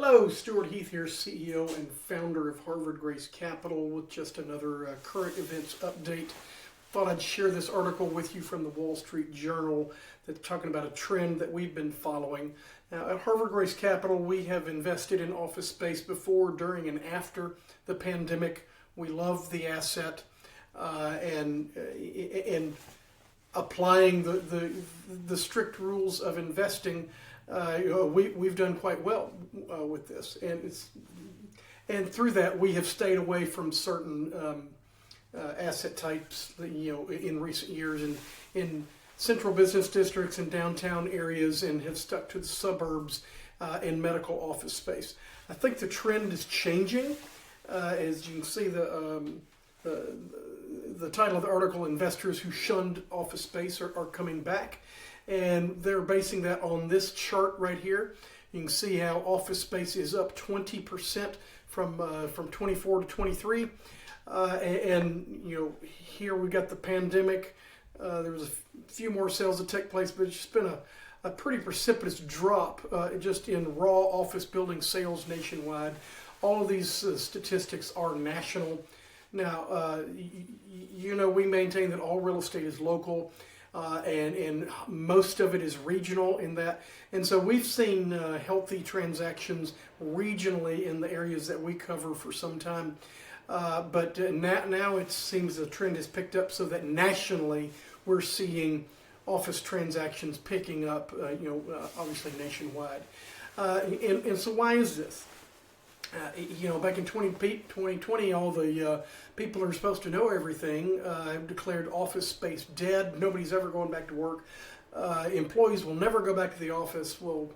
Hello, Stuart Heath here, CEO and founder of Harvard Grace Capital with just another current events update. Thought I'd share this article with you from the Wall Street Journal that's talking about a trend that we've been following. Now, at Harvard Grace Capital, we have invested in office space before, during, and after the pandemic. We love the asset and applying the strict rules of investing. We've done quite well with this, and through that we have stayed away from certain asset types, in recent years, in central business districts and downtown areas, and have stuck to the suburbs and medical office space. I think the trend is changing. As you can see, the title of the article, "Investors Who Shunned Office Space are coming back." And they're basing that on this chart right here. You can see how office space is up 20% from 24 to 23. Here we got the pandemic. There was a few more sales that take place, but it's just been a pretty precipitous drop just in raw office building sales nationwide. All of these statistics are national. Now, we maintain that all real estate is local. And most of it is regional in that. And so we've seen healthy transactions regionally in the areas that we cover for some time. But now it seems the trend has picked up so that nationally we're seeing office transactions picking up, obviously nationwide. And so why is this? Back in 2020, all the people who are supposed to know everything have declared office space dead. Nobody's ever going back to work. Employees will never go back to the office. Well,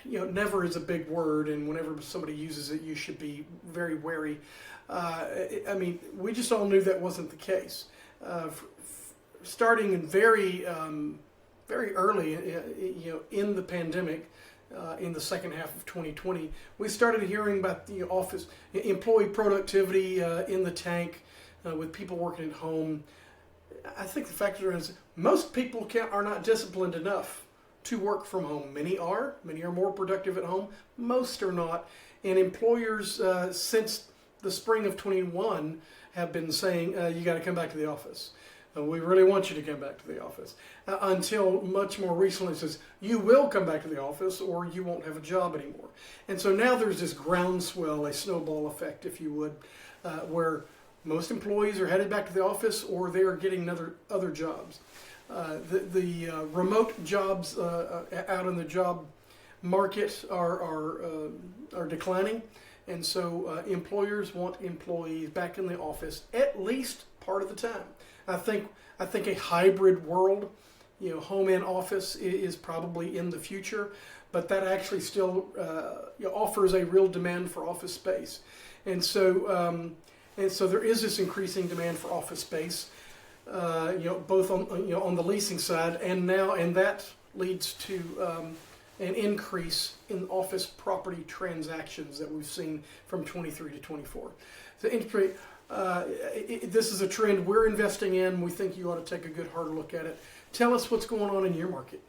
never is a big word, and whenever somebody uses it, you should be very wary. We just all knew that wasn't the case. Starting in very early, in the pandemic, in the second half of 2020, we started hearing about the office employee productivity in the tank with people working at home. I think the factor is most people are not disciplined enough to work from home. Many are more productive at home. Most are not. And employers, since the spring of 21, have been saying, you got to come back to the office. We really want you to come back to the office. Until much more recently it says, you will come back to the office or you won't have a job anymore. And so now there's this groundswell, a snowball effect, if you would, where most employees are headed back to the office or they're getting other jobs. The remote jobs out in the job market are declining. And so employers want employees back in the office at least part of the time. I think a hybrid world, home and office is probably in the future, but that actually still offers a real demand for office space, and so there is this increasing demand for office space, both on the leasing side and that leads to an increase in office property transactions that we've seen from 23 to 24. So this is a trend we're investing in. We think you ought to take a good hard look at it. Tell us what's going on in your market.